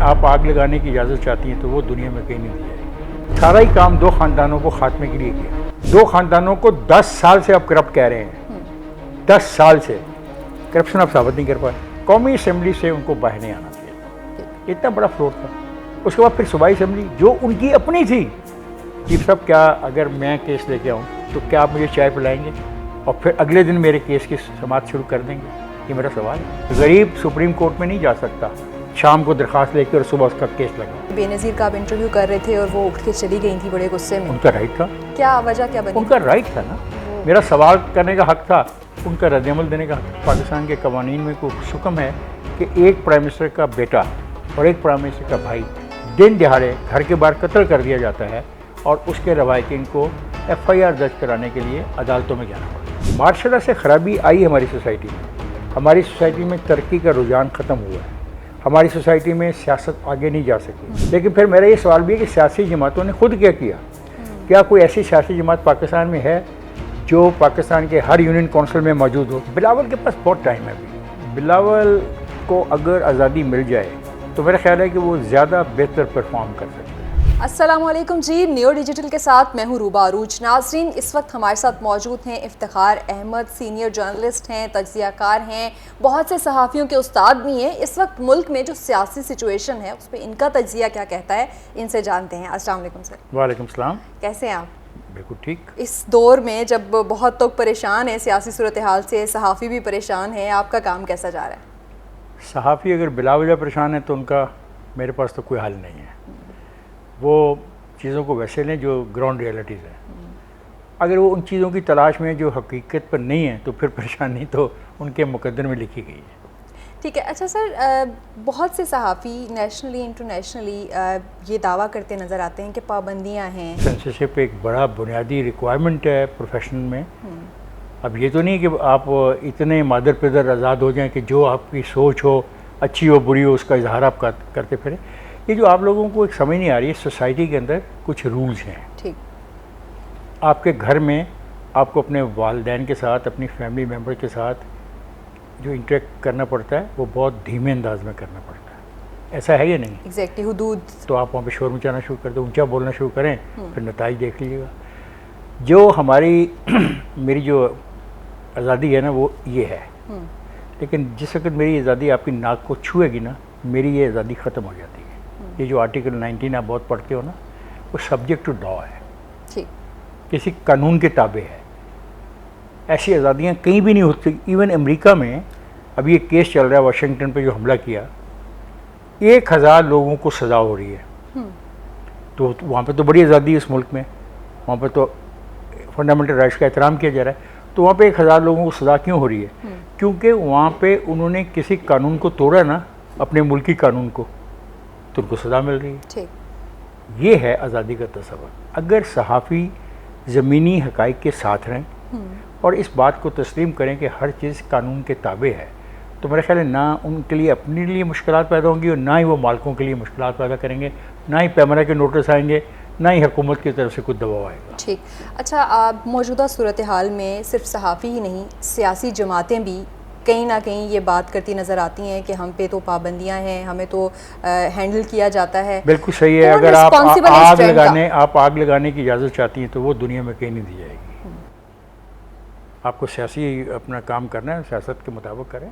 आप आग लगाने की इजाज़त चाहती हैं तो वो दुनिया में कहीं नहीं दी जाएगी। सारा ही काम दो ख़ानदानों को खात्मे के लिए किया। दो ख़ानदानों को 10 साल से आप करप्ट कह रहे हैं, 10 साल से करप्शन आप साबित नहीं कर पाए। कौमी असम्बली से उनको बाहर नहीं आना चाहिए, इतना बड़ा फ्लोर था। उसके बाद फिर सूबाई असम्बली जो उनकी अपनी थी, चीफ साहब क्या अगर मैं केस लेके आऊँ तो क्या आप मुझे चाय पिलाएंगे और फिर अगले दिन मेरे केस की समाअत शुरू कर देंगे? ये मेरा सवाल है। गरीब सुप्रीम कोर्ट में नहीं जा सकता शाम को दरख्वास्त लेकर और सुबह उसका केस लगा। बेनज़ीर का आप इंटरव्यू कर रहे थे और वो उठ के चली गई थी बड़े गुस्से में। उनका राइट था। क्या वजह क्या बनी? उनका राइट था ना, मेरा सवाल करने का हक था, उनका रद्द-ए-अमल देने का हक। पाकिस्तान के कवानीन में कुछ हुक्म है कि एक प्राइम मिनिस्टर का बेटा और एक प्राइम मिनिस्टर का भाई दिन दिहाड़े घर के बाहर कत्ल कर दिया जाता है और उसके रवायतीन को FIR दर्ज कराने के लिए अदालतों में जाना पड़ता है। मार्शल से ख़राबी आई हमारी सोसाइटी में। हमारी सोसाइटी में तरक्की का रुझान ख़त्म हुआ है। हमारी सोसाइटी में सियासत आगे नहीं जा सकी। लेकिन फिर मेरा ये सवाल भी है कि सियासी जमातों ने खुद क्या किया? क्या कोई ऐसी सियासी जमात पाकिस्तान में है जो पाकिस्तान के हर यूनियन काउंसिल में मौजूद हो? बिलावल के पास बहुत टाइम है अभी। बिलावल को अगर आज़ादी मिल जाए तो मेरा ख्याल है कि वो ज़्यादा बेहतर परफॉर्म कर सकते हैं। अस्सलामुअलैकुम जी, नियो डिजिटल के साथ मैं हूँ रूबा अरूज। नाज़रीन, इस वक्त हमारे साथ मौजूद हैं इफ्तिखार अहमद, सीनियर जर्नलिस्ट हैं, तज्ज़ियाकार हैं, बहुत से सहाफ़ियों के उस्ताद भी हैं। इस वक्त मुल्क में जो सियासी सिचुएशन है उस पर इनका तज्ज़िया क्या कहता है, इनसे जानते हैं। अस्सलाम वालेकुम सर। वालेकुम सलाम। कैसे हैं आप? बिल्कुल ठीक। इस दौर में जब बहुत लोग परेशान हैं सियासी सूरत हाल से, सहाफ़ी भी परेशान हैं, आपका काम कैसा जा रहा है? सहाफ़ी अगर बिलावजह परेशान है तो उनका मेरे पास तो कोई हल नहीं है। वो चीज़ों को वैसे लें जो ग्राउंड रियलिटीज़ है। अगर वो उन चीज़ों की तलाश में जो हकीकत पर नहीं है तो फिर परेशानी तो उनके मुकद्दर में लिखी गई है। ठीक है। अच्छा सर, बहुत से सहाफ़ी नेशनली इंटरनेशनली ये दावा करते नज़र आते हैं कि पाबंदियां हैं। सेंसरशिप एक बड़ा बुनियादी रिक्वायरमेंट है प्रोफेशन में। अब ये तो नहीं कि आप इतने मादर पिदर आज़ाद हो जाएं कि जो आपकी सोच हो, अच्छी हो बुरी हो, उसका इजहार आप करते फिरें। ये जो आप लोगों को एक समझ नहीं आ रही है, सोसाइटी के अंदर कुछ रूल्स हैं। ठीक। आपके घर में आपको अपने वालिदैन के साथ, अपनी फैमिली मेम्बर के साथ जो इंटरेक्ट करना पड़ता है वो बहुत धीमे अंदाज में करना पड़ता है। ऐसा है या नहीं? एग्जैक्टली, हुदूद। तो आप वहाँ पे शोर मचाना शुरू कर दो, ऊंचा बोलना शुरू करें, फिर नताइज देख लीजिएगा। जो हमारी मेरी जो आज़ादी है ना वो ये है, लेकिन जिस वक्त मेरी आज़ादी आपकी नाक को छुएगी ना, मेरी ये आज़ादी ख़त्म हो जाती है। ये जो आर्टिकल 19 आप बहुत पढ़ते हो ना, वो सब्जेक्ट टू लॉ है, ठीक, किसी कानून के ताबे है। ऐसी आज़ादियाँ कहीं भी नहीं होती। इवन अमेरिका में अभी एक केस चल रहा है वाशिंगटन पे जो हमला किया, 1000 लोगों को सज़ा हो रही है। तो वहाँ पे तो बड़ी आज़ादी है उस मुल्क में, वहाँ पे तो फंडामेंटल राइट्स का एहतराम किया जा रहा है। तो वहाँ पे 1000 लोगों को सज़ा क्यों हो रही है? क्योंकि वहाँ पे उन्होंने किसी कानून को तोड़ा ना, अपने मुल्की कानून को, तो उनको सज़ा मिल रही है। ठीक। ये है आज़ादी का तस्वर। अगर सहाफ़ी ज़मीनी हक़ाइक़ के साथ रहें और इस बात को तस्लीम करें कि हर चीज़ कानून के ताबे है, तो मेरा ख्याल है ना उनके लिए अपने लिए मुश्किलात पैदा होंगी और ना ही वो मालिकों के लिए मुश्किलात पैदा करेंगे, ना ही पैमरा के नोटिस आएंगे, ना ही हुकूमत की तरफ से कुछ दबाव आएगा। ठीक। अच्छा, आप मौजूदा सूरत हाल में सिर्फ सहाफ़ी ही नहीं, सियासी जमातें भी कहीं ना कहीं ये बात करती नज़र आती हैं कि हम पे तो पाबंदियां हैं, हमें तो हैंडल किया जाता है। बिल्कुल सही है। अगर आप आग लगाने की इजाज़त चाहती हैं तो वो दुनिया में कहीं नहीं दी जाएगी। आपको सियासी अपना काम करना है, सियासत के मुताबिक करें।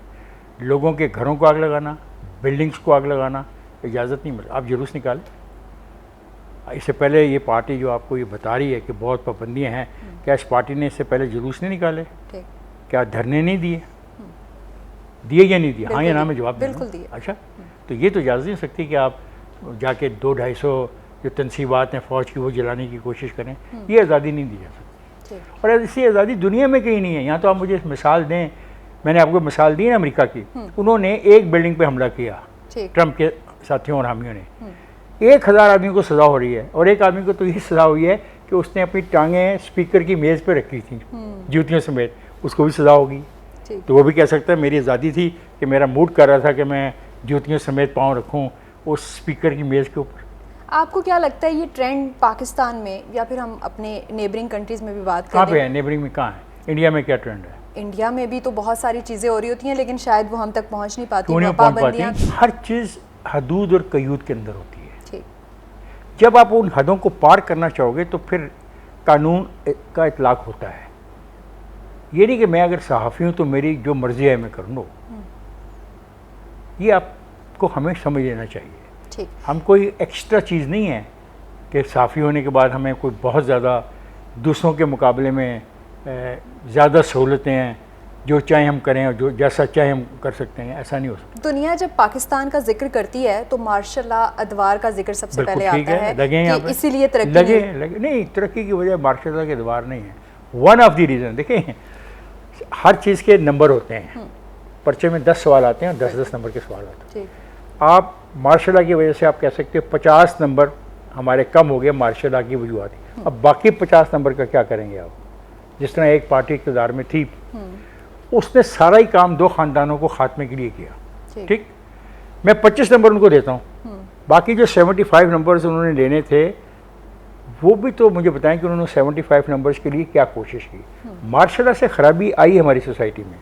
लोगों के घरों को आग लगाना, बिल्डिंग्स को आग लगाना इजाज़त नहीं मिलती। आप जुलूस निकालें। इससे पहले ये पार्टी जो आपको ये बता रही है कि बहुत पाबंदियाँ हैं, क्या इस पार्टी ने इससे पहले जुलूस नहीं निकाले? क्या धरने नहीं दिए? दिए या नहीं दिए? हाँ या ना में जवाब बिल्कुल दिए। अच्छा, तो ये तो इजाज़त नहीं सकती कि आप जाके 200-250 जो तनसीबात हैं फ़ौज की वो जलाने की कोशिश करें। ये आज़ादी नहीं दी जा सकती। और ऐसी आज़ादी दुनिया में कहीं नहीं है। यहाँ तो आप मुझे मिसाल दें, मैंने आपको मिसाल दी ना अमेरिका की, उन्होंने एक बिल्डिंग पे हमला किया ट्रंप के साथियों और हामियों ने, 1000 आदमियों को सज़ा हो रही है और एक आदमी को तो ये सज़ा हुई है कि उसने अपनी टांगें स्पीकर की मेज़ पर रखी थी जूतियों समेत, उसको भी सज़ा होगी। तो वो भी कह सकता है मेरी आज़ादी थी कि मेरा मूड कर रहा था कि मैं जूतियों समेत पाँव रखूँ उस स्पीकर की मेज़ के ऊपर। आपको क्या लगता है ये ट्रेंड पाकिस्तान में या फिर हम अपने नेबरिंग कंट्रीज़ में भी बात करें? कहाँ पे है नेबरिंग में? कहाँ है? इंडिया में क्या ट्रेंड है? इंडिया में भी तो बहुत सारी चीज़ें हो रही होती हैं लेकिन शायद वो हम तक पहुँच नहीं पाती। हर चीज़ हदूद और कयूद के अंदर होती है। ठीक। जब आप उन हदों को पार करना चाहोगे तो फिर कानून का इतलाक होता है। ये नहीं कि मैं अगर सहाफ़ी हूँ तो मेरी जो मर्ज़ी है मैं कर लूँ, ये आपको हमें समझ लेना चाहिए। ठीक। हम कोई एक्स्ट्रा चीज़ नहीं है कि सहाफ़ी होने के बाद हमें कोई बहुत ज़्यादा दूसरों के मुकाबले में ज़्यादा सहूलतें हैं, जो चाहे हम करें और जो जैसा चाहे हम कर सकते हैं, ऐसा नहीं हो सकता। दुनिया जब पाकिस्तान का जिक्र करती है तो मार्शल लॉ अदवार का जिक्र सबसे बिल्कुल पहले ठीक आता है लगे यहाँ कि पे। इसीलिए तरक्की लगे नहीं। लगे नहीं, तरक्की की वजह मार्शल लॉ के अदवार नहीं है। वन ऑफ द रीज़न, देखें हर चीज़ के नंबर होते हैं, पर्चे में 10 सवाल आते हैं, 10-10 नंबर के सवाल आते हैं। ठीक। आप मार्शल लॉ की वजह से आप कह सकते हो 50 नंबर हमारे कम हो गए मार्शल लॉ की वजूहात। अब बाकी 50 नंबर का क्या करेंगे आप? जिस तरह एक पार्टी इक़्तिदार में थी, उसने सारा ही काम 2 ख़ानदानों को खात्मे के लिए किया। ठीक, मैं 25 नंबर उनको देता हूँ, बाकी जो 75 नंबर्स उन्होंने लेने थे वो भी तो मुझे बताएं कि उन्होंने 75 नंबर्स के लिए क्या कोशिश की। मार्शल लॉ से ख़राबी आई हमारी सोसाइटी में।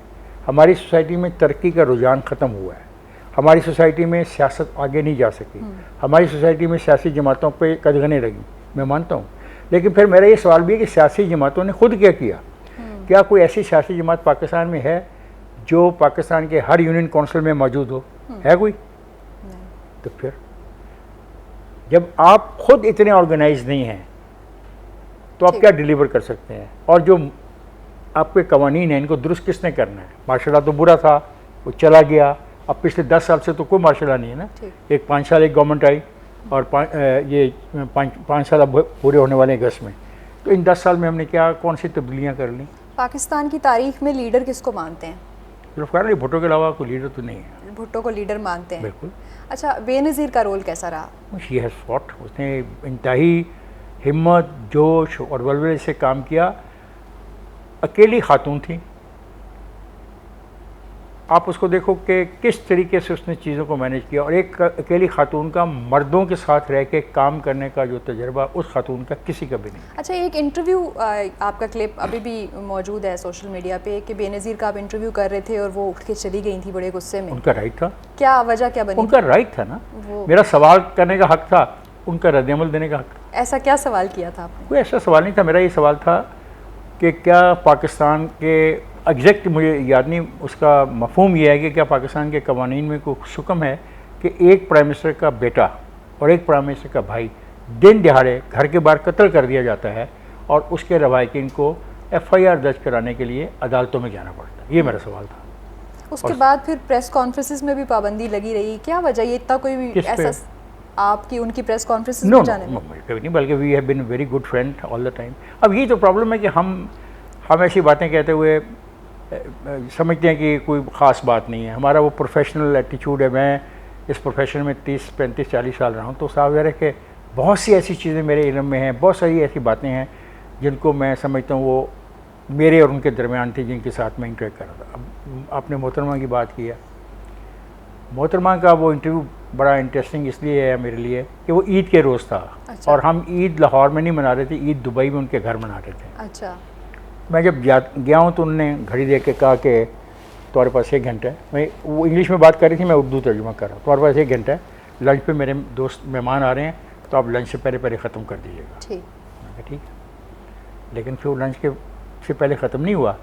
हमारी सोसाइटी में तरक्की का रुझान ख़त्म हुआ है। हमारी सोसाइटी में सियासत आगे नहीं जा सकी। हमारी सोसाइटी में सियासी जमातों पे कदगने लगी, मैं मानता हूँ। लेकिन फिर मेरा ये सवाल भी है कि सियासी जमातों ने खुद क्या किया? क्या कोई ऐसी सियासी जमात पाकिस्तान में है जो पाकिस्तान के हर यूनियन काउंसिल में मौजूद हो? है कोई? तो फिर जब आप खुद इतने ऑर्गेनाइज नहीं हैं तो आप क्या डिलीवर कर सकते हैं? और जो आपके कवानीन हैं इनको दुरुस्त किसने करना है? मार्शल लॉ तो बुरा था, वो चला गया। अब पिछले 10 साल से तो कोई मार्शल लॉ नहीं है ना। एक 5 साल एक गवर्नमेंट आई और 5 साल अब पूरे होने वाले हैं अगस्त में। तो इन 10 साल में हमने क्या कौन सी तब्दीलियाँ कर ली? पाकिस्तान की तारीख में लीडर किसको मानते हैं? जुल्फ़िकार अली भुट्टो के अलावा कोई लीडर तो नहीं है। भुट्टो को लीडर मानते हैं। बिल्कुल। अच्छा, बेनज़ीर का रोल कैसा रहा? शी हैज़ फॉट, उसने इंतहाई हिम्मत, जोश और वल्वले से काम किया। अकेली खातून थी। आप उसको देखो कि किस तरीके से उसने चीज़ों को मैनेज किया। और एक अकेली खातून का मर्दों के साथ रह के काम करने का जो तजर्बा उस खातून का किसी का भी नहीं। अच्छा, एक इंटरव्यू आपका क्लिप अभी भी मौजूद है सोशल मीडिया पे कि बेनज़ीर का आप इंटरव्यू कर रहे थे और वो उठ के चली गई थी बड़े गुस्से में। उनका राइट था। क्या वजह क्या बनी? उनका राइट था ना, मेरा सवाल करने का हक था, उनका रद्द-ए-अमल देने का हक था। ऐसा क्या सवाल किया था आपने? कोई ऐसा सवाल नहीं था। मेरा ये सवाल था कि क्या पाकिस्तान के एग्जैक्ट मुझे याद नहीं, उसका मफहूम ये है कि क्या पाकिस्तान के कवानीन में कोई हुक्म है कि एक प्राइम मिनिस्टर का बेटा और एक प्राइम मिनिस्टर का भाई दिन दिहाड़े घर के बाहर कत्ल कर दिया जाता है और उसके रवायकीन को FIR दर्ज कराने के लिए अदालतों में जाना पड़ता है? ये मेरा सवाल था। उसके बाद फिर प्रेस कॉन्फ्रेंसेस में भी पाबंदी लगी रही, क्या वजह? ये इतना कोई भी ऐसा आपकी उनकी प्रेस कॉन्फ्रेंसेस में जाने में? कभी नहीं, बल्कि we have been very good friend all the time. अब ये तो प्रॉब्लम है कि हम ऐसी बातें कहते हुए समझते हैं कि कोई ख़ास बात नहीं है। हमारा वो प्रोफेशनल एटीट्यूड है। मैं इस प्रोफेशन में 30, 35, 40 साल रहा हूँ, तो साफ है कि बहुत सी ऐसी चीज़ें मेरे इल्म में हैं, बहुत सारी ऐसी बातें हैं जिनको मैं समझता हूँ वो मेरे और उनके दरमियान थी, जिनके साथ मैं इंटरेक्ट कर रहा था। अब आपने मोहतरमा की बात की है। मोहतरमा का वो इंटरव्यू बड़ा इंटरेस्टिंग इसलिए है मेरे लिए कि वो ईद के रोज़ था। अच्छा। और हम ईद लाहौर में नहीं मना रहे थे, ईद दुबई में उनके घर मना रहे थे। अच्छा। मैं जब गया हूँ तो उन्होंने घड़ी देख के कहा कि तुम्हारे पास 1 घंटा है। मैं वो इंग्लिश में बात कर रही थी, मैं उर्दू तर्जुमा कर रहा हूँ। तुम्हारे पास 1 घंटा है, लंच पे मेरे दोस्त मेहमान आ रहे हैं, तो आप लंच से पहले ख़त्म कर दीजिएगा। ठीक। ठीक है। लेकिन फिर लंच के से पहले ख़त्म नहीं हुआ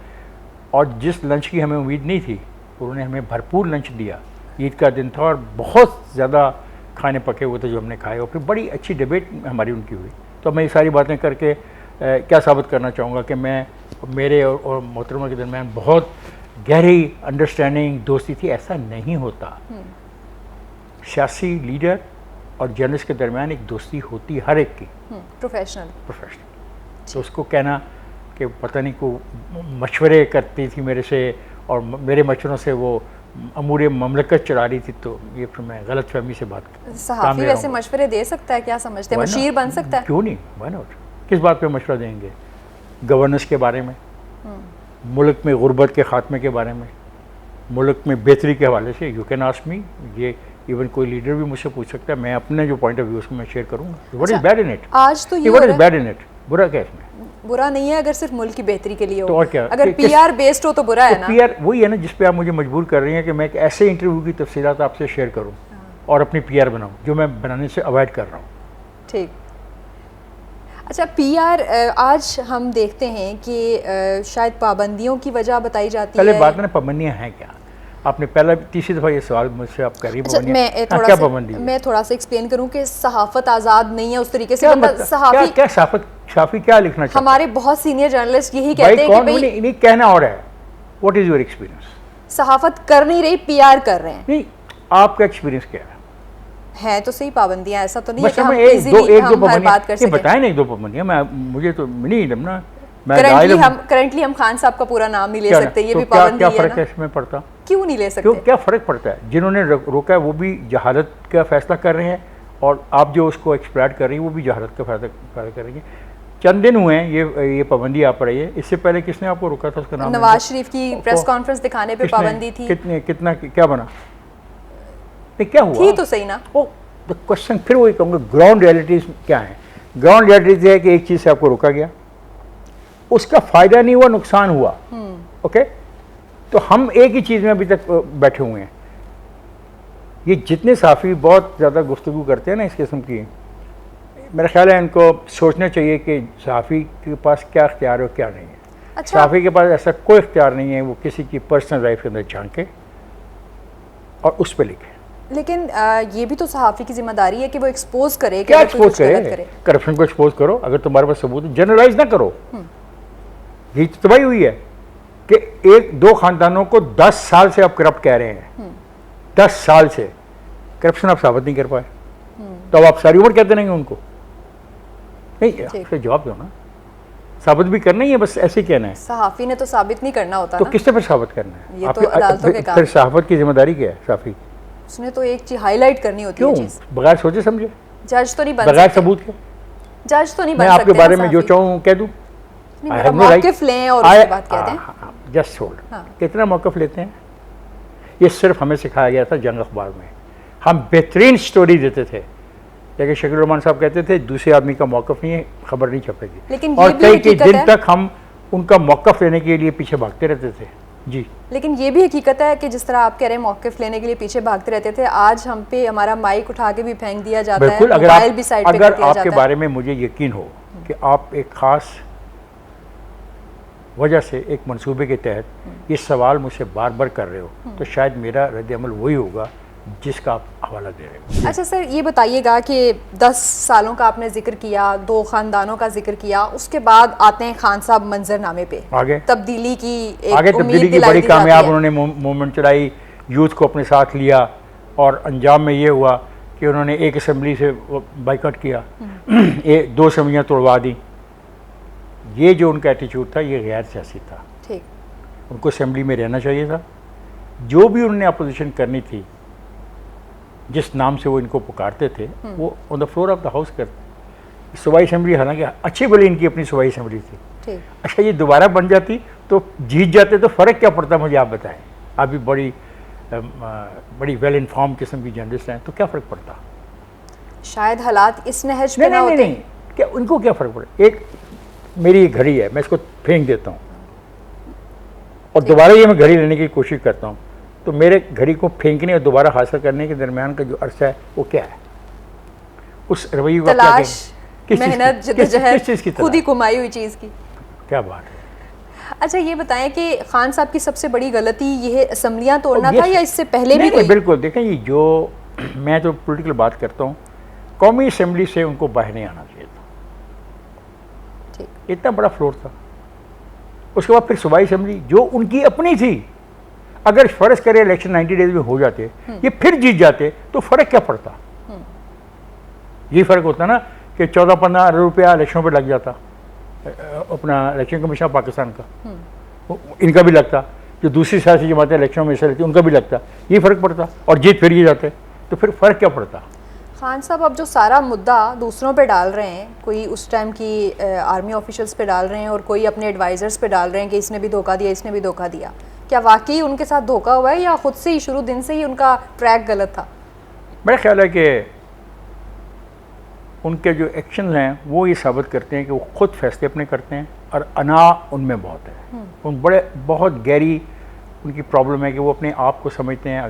और जिस लंच की हमें उम्मीद नहीं थी उन्होंने हमें भरपूर लंच दिया। ईद का दिन था और बहुत ज़्यादा खाने पके हुए थे जो हमने खाए और फिर बड़ी अच्छी डिबेट हमारी उनकी हुई। तो मैं ये सारी बातें करके क्या साबित करना चाहूँगा कि मैं मेरे और मोहतरमा के दरमियान बहुत गहरी अंडरस्टैंडिंग दोस्ती थी। ऐसा नहीं होता। सियासी लीडर और जर्नलिस्ट के दरमियान एक दोस्ती होती हर एक की, प्रोफेशनल। तो उसको कहना कि पता नहीं को मशवरे करती थी मेरे से और मेरे मशवरों से वो अमूर ममलकत चला रही थी, तो ये फिर मैं गलत फहमी से बात कर। सहाफ़ी वैसे मशवरे दे सकता है? क्या समझते हैं, मशीर बन सकता है? क्यों नहीं, व्हाई नॉट? किस बात पे मशवरा देंगे? गवर्नेंस के बारे में, मुल्क में गुर्बत के ख़ात्मे के बारे में, मुल्क में बेहतरी के हवाले से। You can ask me. ये इवन कोई लीडर भी मुझसे पूछ सकता है। मैं अपने जो पॉइंट ऑफ व्यू उसको मैं शेयर करूँगा। What is bad in it? आज तो ये what is bad in it? बुरा क्या इसमें? बुरा नहीं है अगर सिर्फ मुल्क की बेहतरी के लिए हो। तो और क्या? अगर PR बेस्ड हो तो बुरा है ना? PR वही है ना जिस पे आप मुझे मजबूर कर रही हैं कि मैं एक ऐसे इंटरव्यू की तफसीलात आपसे शेयर करूं और अपनी पीआर बनाऊं, जो मैं बनाने से अवॉइड कर रहा हूँ। ठीक। अच्छा, पीआर आज हम देखते हैं कि शायद पाबंदियों की वजह बताई जाती पहले है। बात है ना, पाबंदियाँ हैं क्या? आपने पहला तीसरी दफ़ा ये सवाल मुझसे आप कर रही अच्छा, क्या पाबंदी है? मैं थोड़ा सा एक्सप्लेन करूं कि सहाफ़त आज़ाद नहीं है उस तरीके से, क्या मतलब मतलब? सहाफ़ी क्या सहाफ़ी क्या लिखना चाहते हैं? हमारे बहुत सीनियर जर्नलिस्ट यही भाई कहते हैं कि कौन, भाई नहीं कहना और है, व्हाट इज़ योर एक्सपीरियंस? सहाफ़त कर नहीं रही, पीआर कर रहे हैं। नहीं, आपका एक्सपीरियंस क्या है? तो सही पाबंदियां, ऐसा तो नहीं है बस कि हम हमें एक दो इजीली हम हर पाबंदियाँ बात कर सकें। बताएं, नहीं 2 पाबंदियाँ, मुझे तो नहीं इल्म ना, मैं करंटली हम खान साहब का पूरा नाम नहीं ले क्या सकते, ये तो भी क्या पाबंदी है फ़र्क ना। है इसमें पड़ता? क्यों नहीं ले क्यों, सकते? क्या फ़र्क पड़ता है? जिन्होंने रोका है वो भी जहालत का फैसला कर रहे हैं, और आप जो उसको एक्सप्लॉइट कर रही हैं वो भी जहालत का फैसला कर रही हैं। चंद दिन हुए हैं ये पाबंदी आ पड़ी है। इससे पहले किसने आपको रोका था? उसका नाम नवाज शरीफ की प्रेस कॉन्फ्रेंस दिखाने पे पाबंदी थी। कितना क्या बना? क्या हुआ? थी तो सही ना। द क्वेश्चन फिर वही कहूँगा, ग्राउंड रियलिटीज़ क्या है? ग्राउंड रियलिटीज़ है कि एक चीज़ से आपको रोका गया, उसका फ़ायदा नहीं हुआ, नुकसान हुआ। ओके, तो हम एक ही चीज़ में अभी तक बैठे हुए हैं। ये जितने साफ़ी बहुत ज़्यादा गुफ्तगू करते हैं ना इस किस्म की, मेरा ख्याल है इनको सोचना चाहिए कि सहाफ़ी के पास क्या इख्तियार है और क्या नहीं है। अच्छा, सहाफ़ी के पास ऐसा कोई इख्तियार नहीं है वो किसी की पर्सनल लाइफ के अंदर झांके और उस पर लिखे। लेकिन ये भी तो सहाफ़ी की जिम्मेदारी है कि वो एक्सपोज करे, क्या एक्सपोज करे? करप्शन को एक्सपोज करो, अगर तुम्हारे पास सबूत है। जनरलाइज ना करो। यही तो तबाही हुई है कि 1-2 खानदानों को 10 साल से आप करप्ट कह रहे हैं, 10 साल से करप्शन आप साबित नहीं कर पाए, तो अब आप सारी उम्र कहते रहेंगे उनको? नहीं, फिर जवाब दो ना। साबित भी करना ही है, बस ऐसे ही कहना है। सहाफ़ी ने तो साबित नहीं करना होता तो ना। किससे फिर साबित करना है? ये तो अदालतों के काम। फिर सहाफ़त की जिम्मेदारी क्या है सहाफ़ी? उसने तो एक चीज हाईलाइट करनी होती है। क्यों? बगैर सोचे समझे, जज तो नहीं बन बगैर सकते। सबूत के जज तो नहीं मैं बन सकते। आपके बारे में जो चाहूँ कह दूँ? मौक़िफ़ लें और उसके बाद कह दें। Just hold. कितना मौक़िफ़ लेते हैं? ये सिर्फ हमें सिखाया गया था जंग अखबार में। हम बेहतरीन स्टोरी देते थे, लेकिन शकील रहमान साहब कहते थे दूसरे आदमी का मौक़िफ़ नहीं है, खबर नहीं छपेगी। लेकिन और कई दिन तक हम उनका मौक़िफ़ लेने के लिए पीछे भागते रहते थे। जी, लेकिन ये भी हकीकत है कि जिस तरह आप कह रहे हैं मौक़िफ़ लेने के लिए पीछे भागते रहते थे, आज हम पे हमारा माइक उठा के भी फेंक दिया जाता है, मोबाइल भी साइड पे कर दिया जाता है। अगर आपके बारे में मुझे यकीन हो कि आप एक ख़ास वजह से एक मंसूबे के तहत ये सवाल मुझसे बार बार कर रहे हो, तो शायद मेरा रद्द-ए-अमल वही होगा जिसका आप हवाला दे रहे हो। अच्छा सर, ये बताइएगा कि 10 सालों का आपने जिक्र किया, 2 खानदानों का जिक्र किया, उसके बाद आते हैं खान साहब मंजरनामे पे। आगे तब्दीली की तब्दीली की बड़ी कामयाब उन्होंने मूवमेंट चलाई, यूथ को अपने साथ लिया, और अंजाम में ये हुआ कि उन्होंने एक असम्बली से बाइकआउट किया, 2 असम्बलियाँ तोड़वा दी। ये जो उनका एटीट्यूड था ये गैर सियासी था। ठीक, उनको असम्बली में रहना चाहिए था। जो भी उन्होंने अपोजिशन करनी थी, जिस नाम से वो इनको पुकारते थे, वो on the floor of the house करते। सूबाई असम्बली हालांकि अच्छी भली इनकी अपनी सूबाई असम्बली थी। ठीक। अच्छा, ये दोबारा बन जाती तो जीत जाते तो फ़र्क क्या पड़ता, मुझे आप बताएं। आप भी बड़ी वेल इन्फॉर्म किस्म की जर्नलिस्ट हैं, तो क्या फ़र्क पड़ता? शायद हालात इस नहज पे ना होते। नहीं, क्या उनको क्या फ़र्क पड़े? एक मेरी घड़ी है, मैं इसको फेंक देता हूँ और दोबारा ये मैं घड़ी लेने की कोशिश करता हूँ, तो मेरे घड़ी को फेंकने और दोबारा हासिल करने के दरमियान का जो अरसा है वो क्या है? उस रवैये का क्या तलाश, मेहनत, जद्दोजहद, खुद ही कमाई हुई चीज़ की। क्या बात है। अच्छा, ये बताएं कि खान साहब की सबसे बड़ी गलती ये है असम्बलियाँ तोड़ना था या इससे पहले भी कोई? बिल्कुल, देखें, ये जो मैं तो पॉलिटिकल बात करता हूँ, कौमी असम्बली से उनको बाहर नहीं आना चाहिए था। इतना बड़ा फ्लोर था। उसके बाद फिर सूबाई असम्बली जो उनकी अपनी थी, अगर फ़र्ज़ करें इलेक्शन 90 डेज में हो जाते, ये फिर जीत जाते, तो फ़र्क क्या पड़ता? ये फ़र्क होता ना कि 14-15 अरब रुपया इलेक्शनों पर लग जाता, अपना इलेक्शन कमीशन पाकिस्तान का, इनका भी लगता, जो दूसरी सियासी जमातें इलेक्शन में हिस्सा लेती उनका भी लगता, ये फ़र्क पड़ता, और जीत फिर ये जाते, तो फिर फ़र्क क्या पड़ता? खान साहब अब जो सारा मुद्दा दूसरों पे डाल रहे हैं, कोई उस टाइम की आर्मी ऑफिशियल्स पे डाल रहे हैं और कोई अपने एडवाइज़र्स पे डाल रहे हैं कि इसने भी धोखा दिया, इसने भी धोखा दिया, क्या वाकई उनके साथ धोखा हुआ है या खुद से ही शुरू दिन से ही उनका ट्रैक गलत था? मेरा ख्याल है कि उनके जो एक्शन हैं वो ये साबित करते हैं कि वो खुद फैसले अपने करते हैं और अना उनमें बहुत है। उन बहुत गहरी उनकी प्रॉब्लम है कि वो अपने आप को समझते हैं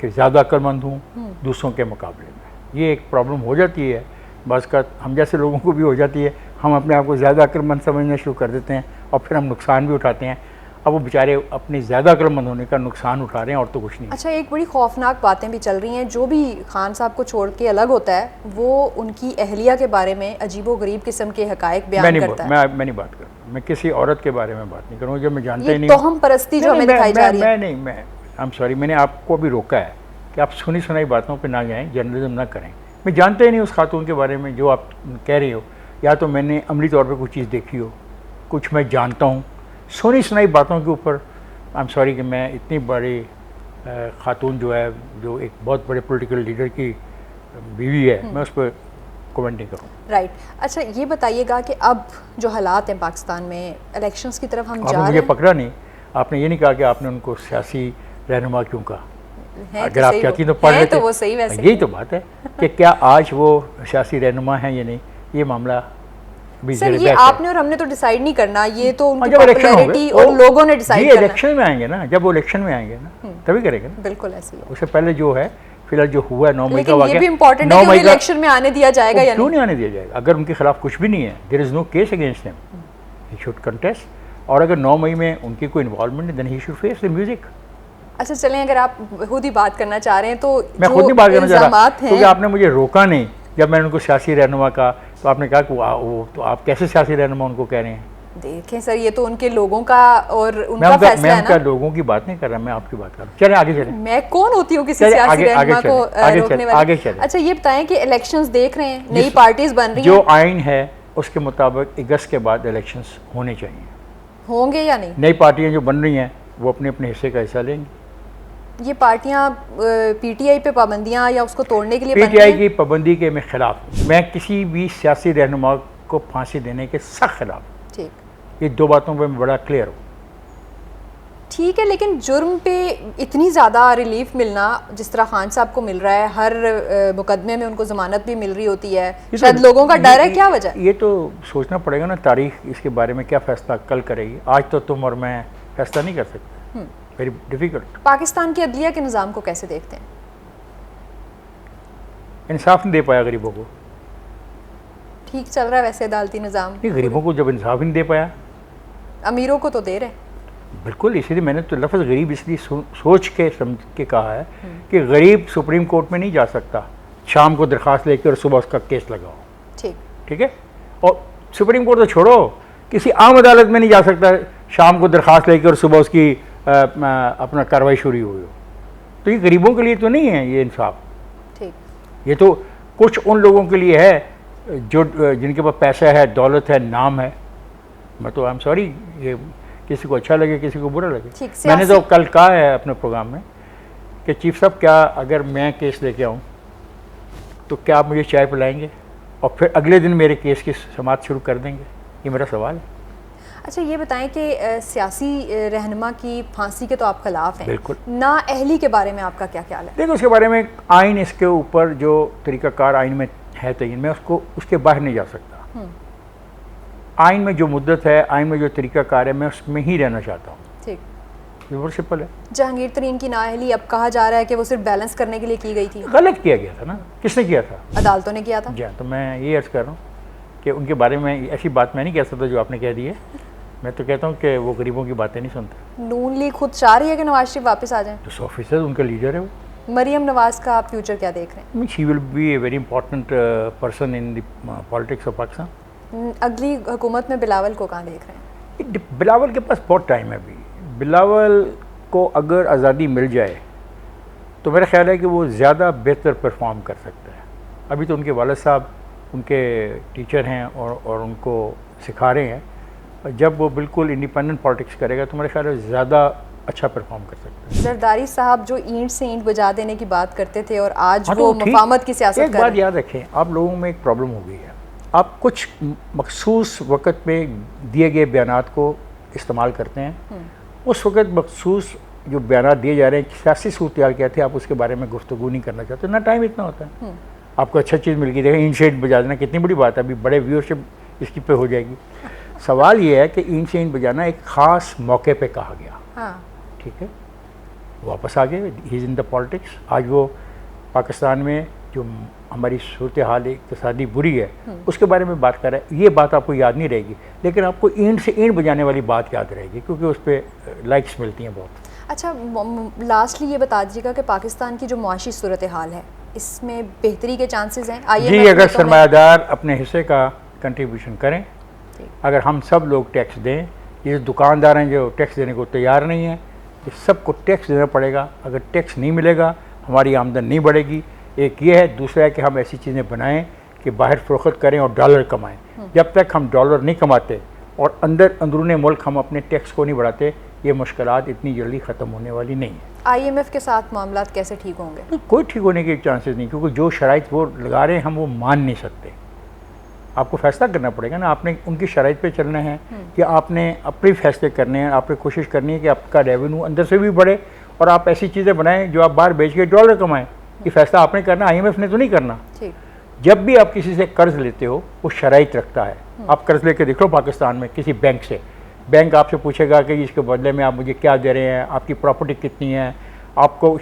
कि ज़्यादा अक्लमंद हूँ दूसरों के मुकाबले में। ये एक प्रॉब्लम हो जाती है, बस का हम जैसे लोगों को भी हो जाती है। हम अपने आप को ज़्यादा अक्लमंद समझना शुरू कर देते हैं और फिर हम नुकसान भी उठाते हैं। अब वो बेचारे अपने ज़्यादा अक्लमंद होने का नुकसान उठा रहे हैं और तो कुछ नहीं। अच्छा, एक बड़ी खौफनाक बातें भी चल रही हैं। जो भी खान साहब को छोड़ के अलग होता है वो उनकी अहलिया के बारे में अजीबो-गरीब किस्म के हकायक बयान करता है। मैं नहीं बात करूँ, मैं किसी औरत के बारे में बात नहीं करूँगा जब मैं जानता ही नहीं। तोहम परस्ती जो हमें दिखाई जा रही है। मैं आई एम सॉरी, मैंने आपको भी रोका है कि आप सुनी सुनाई बातों पे ना जाएं, जर्नलिज्म ना करें। मैं जानता ही नहीं उस खातून के बारे में जो आप कह रही हो। या तो मैंने अमली तौर पे कुछ चीज़ देखी हो, कुछ मैं जानता हूँ। सुनी सुनाई बातों के ऊपर आई एम सॉरी कि मैं इतनी बड़ी खातून जो है, जो एक बहुत बड़े पॉलिटिकल लीडर की बीवी है, मैं उस पर कमेंट नहीं करूँ। राइट। अच्छा, ये बताइएगा कि अब जो हालात हैं पाकिस्तान में, इलेक्शंस की तरफ हम जा रहे हैं। मुझे पकड़ा नहीं, आपने ये नहीं कहा कि आपने उनको सियासी रहनुमा क्यों कहा। अगर आप चाहती तो पढ़ लेते। तो वो सही वैसे यही तो बात है कि क्या आज वो सियासी रहनुमा हैं या नहीं, ये मामला भी सर, ये आपने और हमने तो डिसाइड नहीं करना, ये तो उनकी जब इलेक्शन पॉपुलैरिटी और लोगों ने डिसाइड करना है। इलेक्शन में आएंगे ना, जब वो इलेक्शन में आएंगे ना तभी करेंगे ना। बिल्कुल ऐसे ही है। उससे पहले जो है फिलहाल जो हुआ है 9 मई का लेकिन वाकया, ये भी इम्पोर्टेंट है कि उन्हें इलेक्शन में आने दिया जाएगा या क्यों नहीं? नहीं आने दिया जाएगा? अगर उनके खिलाफ कुछ भी नहीं है, there is no case against him, he should contest. और अगर 9 मई में उनकी कोई इन्वॉल्वमेंट है then he should face the music. अच्छा, चलें, अगर आप खुद ही बात करना चाह रहे हैं तो मैं खुद नहीं बात करना चाह रहा, क्योंकि आपने मुझे रोका नहीं जब मैंने उनको सियासी रहनुमा कहा। तो आपने कहा कि वो तो आप कैसे सियासी रहनुमा उनको कह रहे हैं? देखें सर, ये तो उनके लोगों का और उनका फैसला है ना। मैं उनका लोगों की बात नहीं कर रहा, मैं आपकी बात कर रहा हूँ। चले आगे चले। मैं कौन होती हूँ किसी सियासी रहनुमा को रोकने वाली? आगे चले। अच्छा, ये बताएं कि इलेक्शंस देख रहे हैं, नई पार्टीज बन रही हैं, जो आइन है उसके मुताबिक अगस्त के बाद इलेक्शंस होने चाहिए। होंगे या नहीं? नई पार्टियां जो बन रही हैं वो अपने अपने हिस्से का हिस्सा लेंगी। ये पार्टियां पीटीआई पे पाबंदियां या उसको तोड़ने के लिए बन रही पीटीआई हैं? की पाबंदी के मैं खिलाफ हूँ। मैं किसी भी सियासी रहनुमा को फांसी देने के सख्त खिलाफ हूँ। ठीक, ये दो बातों पर मैं बड़ा क्लियर हूँ। ठीक है, लेकिन जुर्म पे इतनी ज़्यादा रिलीफ मिलना जिस तरह खान साहब को मिल रहा है, हर मुकदमे में उनको ज़मानत भी मिल रही होती है, शायद लोगों का डर है, क्या वजह? ये तो सोचना पड़ेगा ना, तारीख इसके बारे में क्या फैसला कल करेगी। आज तो तुम और मैं फैसला नहीं कर सकते, वेरी डिफिकल्ट। पाकिस्तान के अदलिया के निज़ाम को कैसे देखते हैं? इंसाफ नहीं दे पाया गरीबों को। ठीक चल रहा है वैसे अदालती निज़ाम? नहीं, गरीबों को जब इंसाफ ही नहीं दे पाया। अमीरों को तो दे रहे। बिल्कुल, इसीलिए मैंने तो लफ्ज़ गरीब इसलिए सोच के समझ के कहा है कि गरीब सुप्रीम कोर्ट में नहीं जा सकता शाम को दरख्वास्त लेकर और सुबह उसका केस लगाओ। ठीक है। और सुप्रीम कोर्ट तो छोड़ो, किसी आम अदालत में नहीं जा सकता शाम को दरख्वास्त लेकर और सुबह उसकी अपना कार्रवाई शुरू हुई हो। तो ये गरीबों के लिए तो नहीं है ये इंसाफ। ठीक, ये तो कुछ उन लोगों के लिए है जो जिनके पास पैसा है, दौलत है, नाम है। मैं तो आई एम सॉरी, ये किसी को अच्छा लगे किसी को बुरा लगे। मैंने तो कल कहा है अपने प्रोग्राम में कि चीफ साहब, क्या अगर मैं केस लेके आऊँ तो क्या आप मुझे चाय पिलाएंगे और फिर अगले दिन मेरे केस की समाप्त शुरू कर देंगे? ये मेरा सवाल है। अच्छा, ये बताएं कि सियासी रहनुमा की फांसी के तो आप खिलाफ हैं। बिल्कुल। ना अहली के बारे में आपका क्या ख्याल है? देखो, उसके बारे में आइन, इसके ऊपर जो तरीक़ाकार आइन में है तयीन, मैं उसके बाहर नहीं जा सकता। आइन में जो मुद्दत है, आइन में जो तरीक़ाकार है, मैं उसमें ही रहना चाहता हूँ। ठीक, ये बहुत सिंपल है। जहांगीर तरीन की नाअहली अब कहा जा रहा है कि वो सिर्फ बैलेंस करने के लिए की गई थी। गलत किया गया था ना। किसने किया था? अदालतों ने किया था। जी हाँ, तो मैं ये अर्ज़ कर रहा हूँ कि उनके बारे में ऐसी बात मैं नहीं कह सकता जो आपने कह दी है। मैं तो कहता हूँ कि वो गरीबों की बातें नहीं सुनते। नून लीग खुद चाह रही है कि नवाज शरीफ वापस आ जाएं। तो 100% उनका लीडर है वो। मरियम नवाज का आप फ्यूचर क्या देख रहे she will be a very important person in the politics of Pakistan. हैं? अगली हुकूमत में बिलावल को कहाँ देख रहे हैं? बिलावल के पास बहुत टाइम है अभी। बिलावल को अगर आज़ादी मिल जाए तो मेरा ख्याल है कि वो ज़्यादा बेहतर परफॉर्म कर सकता है। अभी तो उनके वालिद साहब उनके टीचर हैं और उनको सिखा रहे हैं। जब वो बिल्कुल इंडिपेंडेंट पॉलिटिक्स करेगा तो मेरे ख्याल है ज़्यादा अच्छा परफॉर्म कर सकता है। जरदारी साहब जो ईंट से ईंट बजा देने की बात करते थे और आज हाँ, वो तो मुफाहमत की सियासत एक कर बात रहे हैं। याद रखें, आप लोगों में एक प्रॉब्लम हो गई है। आप कुछ मखसूस वक़्त में दिए गए बयानात को इस्तेमाल करते हैं। उस वक़्त मखसूस जो बयानात दिए जा रहे हैं, सियासी सूरत क्या थे, आप उसके बारे में गुफ्तगू नहीं करना चाहते, ना टाइम इतना होता है। आपको अच्छा चीज़ मिल गई, देखिए ईंट से ईंट बजा देना कितनी बड़ी बात है, अभी बड़े व्यूअरशिप इसकी पे हो जाएगी। सवाल ये है कि ईंट से ईंट बजाना एक ख़ास मौके पे कहा गया। हाँ, ठीक है, वापस आ गए, he is in the politics. आज वो पाकिस्तान में जो हमारी सूरत हाल इक़्तिसादी बुरी है उसके बारे में बात कर रहा है। ये बात आपको याद नहीं रहेगी, लेकिन आपको ईंट से ईंट बजाने वाली बात याद रहेगी, क्योंकि उस पर लाइक्स मिलती हैं बहुत। अच्छा, लास्टली ये बता दीजिएगा कि पाकिस्तान की जो मुआशी सूरत हाल है इसमें बेहतरी के चांसेस हैं? जी, अगर सरमायादार अपने हिस्से का कंट्रीब्यूशन करें, अगर हम सब लोग टैक्स दें, ये दुकानदार हैं जो टैक्स देने को तैयार नहीं हैं, कि सबको टैक्स देना पड़ेगा। अगर टैक्स नहीं मिलेगा हमारी आमदन नहीं बढ़ेगी। एक ये है, दूसरा है कि हम ऐसी चीज़ें बनाएं कि बाहर फ़रोख्त करें और डॉलर कमाएं। जब तक हम डॉलर नहीं कमाते और अंदरूनी मुल्क हम अपने टैक्स को नहीं बढ़ाते, ये मुश्किलात इतनी जल्दी ख़त्म होने वाली नहीं है। IMF के साथ मामला कैसे ठीक होंगे? कोई ठीक होने के चांसेस नहीं, क्योंकि जो शराइत वो लगा रहे हैं हम वो मान नहीं सकते। आपको फैसला करना पड़ेगा ना, आपने उनकी शराइत पे चलना है कि आपने अपने फैसले करने हैं। आपने कोशिश करनी है कि आपका रेवेन्यू अंदर से भी बढ़े और आप ऐसी चीज़ें बनाएं जो आप बाहर बेच के डॉलर कमाएं। ये फैसला आपने करना, IMF ने तो नहीं करना। जब भी आप किसी से कर्ज लेते हो वो शराइत रखता है। आप कर्ज लेके देख लो पाकिस्तान में किसी बैंक से, बैंक आपसे पूछेगा कि इसके बदले में आप मुझे क्या दे रहे हैं, आपकी प्रॉपर्टी कितनी है, आपको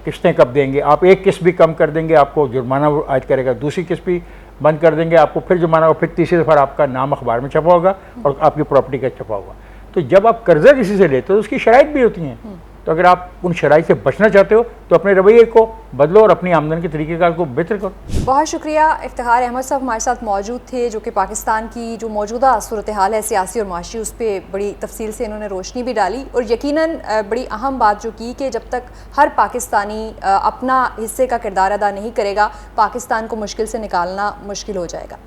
किस्तें कब देंगे। आप एक किस्त भी कम कर देंगे आपको जुर्माना आयद करेगा, दूसरी किस्त भी बंद कर देंगे आपको फिर जुर्माना होगा, फिर तीसरी दफ़ा आपका नाम अखबार में छपा होगा और आपकी प्रॉपर्टी का छपा होगा। तो जब आप कर्जा किसी से लेते हो तो उसकी शराइत भी होती हैं। तो अगर आप उन शराइत से बचना चाहते हो तो अपने रवैये को बदलो और अपनी आमदन के तरीक़ेकार को बेहतर करो। बहुत शुक्रिया। इफ्तिखार अहमद साहब हमारे साथ मौजूद थे, जो कि पाकिस्तान की जो मौजूदा सूरत हाल है सियासी और माशी, उस पर बड़ी तफसील से इन्होंने रोशनी भी डाली और यकीनन बड़ी अहम बात जो की कि जब तक हर पाकिस्तानी अपना हिस्से का किरदार अदा नहीं करेगा, पाकिस्तान को मुश्किल से निकालना मुश्किल हो जाएगा।